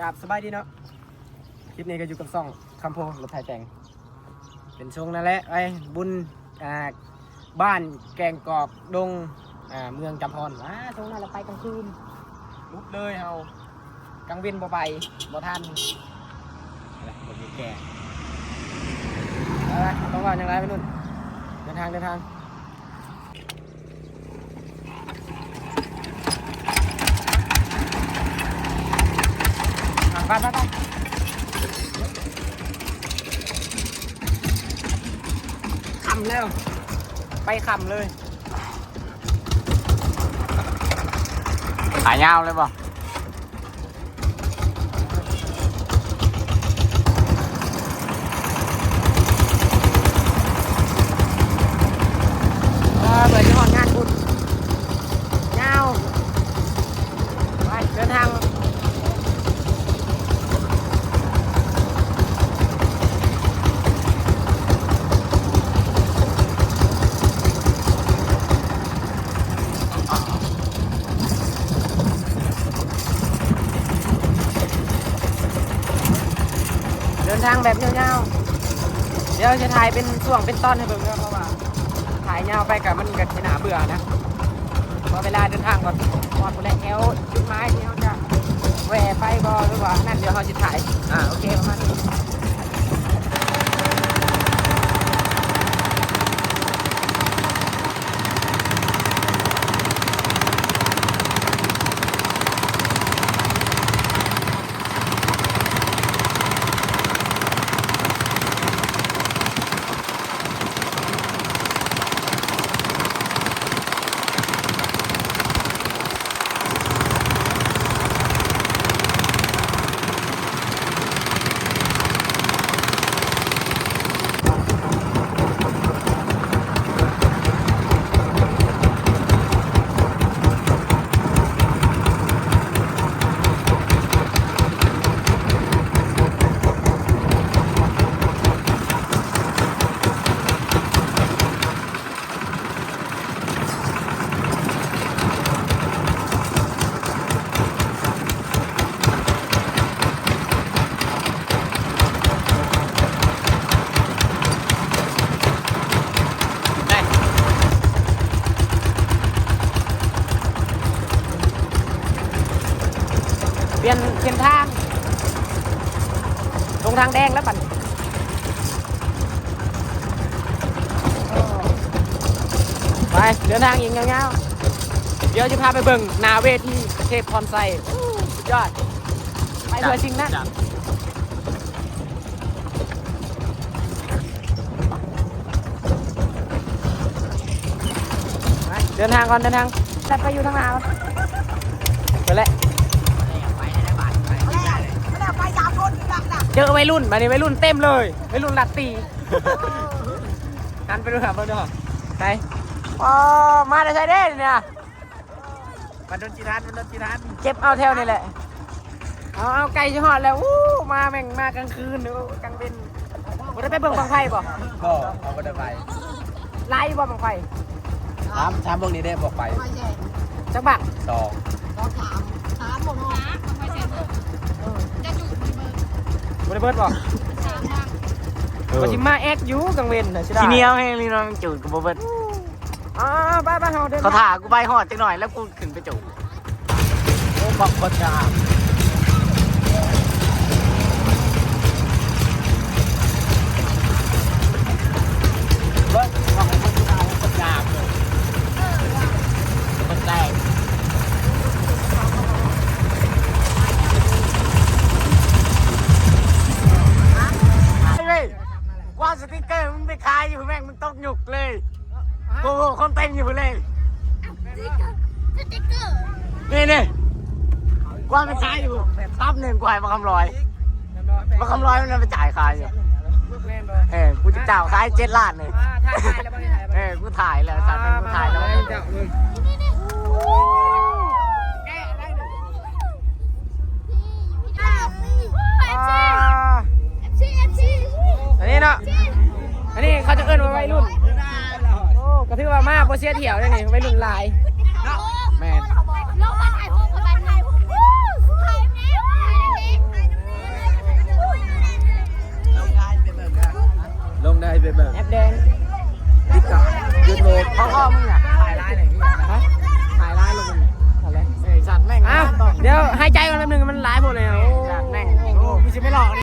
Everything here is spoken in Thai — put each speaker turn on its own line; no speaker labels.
กราบสบายดีเนาะคลิปนี้ก็อยู่กับซ่องคำโพรถไถแต่งเป็นช่วงนั่นแหละไอ้บุญบ้านแกงกอกดงเมืองจำพรช่วงนั้นเราไปกลางคืนลุกเลยเฮากลางเวียนบ่ไปบ่ทันอะไรบ่มีแก่อะไรต้องว่าอย่างไรไปนู่นเดินทางไปไปขำแล้วไปขำเลย
ขายยาวเลยป่ะ
เปิดที่หอดงานบุญยาวไปเดินทางแบบยาวๆเดี๋ยวจะถ่ายเป็นช่วงเป็นตอนให้เบิ่งเพราะว่าถ่ายยาวไปกับมันก็จะหนาเบื่อนะพอเวลาเดินทางก่อนคนแรกแถวจุดไม้ที่เขาจะแหวะไปบ่หรือว่านั่นเดี๋ยวเขาจะถ่ายโอเคประมาณนี้เปลี่ยนทางลงทางแดงแล้วปั่นไปเดินทางอีกยาวๆเดี๋ยวจะพาไปเบิ่งนาเวทีเทพพรไซสุดยอดไปเลยจริงนะเดินทางก่อนแต่ไปอยู่ทางนาไปเลยเจอวัยรุ่นมาเนี่ยวัยรุ่นเต็มเลยวัยรุ่นหลักตีหันไปดูครับเพื่อนดูใช่มาได้ใช่เด้เนี่ยมาโดนจีรันเก็บเอาแถวนี่แหละเอาไก่จะหอดแล้วมาแม่งมากลางคืนหรือกลางเย็นวันนี้ไปเบิ่งบังไฟป่ะ
ก็เอาไปได้ไป
ไล่บ่บังไฟ
ถามพวกนี้ได้บอกไป
จักบัก
ถามบอกว่าบังไฟเสร็จจะจุด
บริเบิร์ดบอกจิมาแอคยูกังเวนนะใช่ไหม
ทีนี้เอาให้ลีน้องจูดกับบเบิร์ด
ไป
เขาถ่ากูไปหอดจังหน่อยแล้วกูขึ้นไปจูดโอ้บอกคนจ้าเบิร์ดบอกให้คนจ้าคนจ้าเลยคนแตกว่าสติ๊กเกอร์มึงไปขายอยู่แม่งมึงตกหยุกเลยโอ้โหคนเต็มอยู่เลย
สติ๊กเกอร์
นี่กว่าไปขายอยู่ทับหนึ่งกว่ามาคำลอยมันไปจ่ายขายอยู่กูจะจ่ายขาย7 ล้านเลยกูถ่ายแล้วสัตว์กูถ่ายแล้ว
อันนี้เนาะอันนี้เขาจะเอิ้นว่าวัยรุ่นก็ถือว่ามาโปรเซียเถี่ยวได้นี่วัยรุ่นลาย
แม่ เป็นแบบ
แอปแดง
ติ๊กกับยูทูบ
พ่อมึงอ่ะถ่ายร้ายอะไรพี่ฮะถ่ายร้ายลงมึงอะไร
สัตว์แม่ง
อ้าวเดี๋ยวให้ใจกันแป๊บนึงมันร้ายหมดเลยโอ้
แม่ง
โอ้ไม่ใช่ไม่หลอก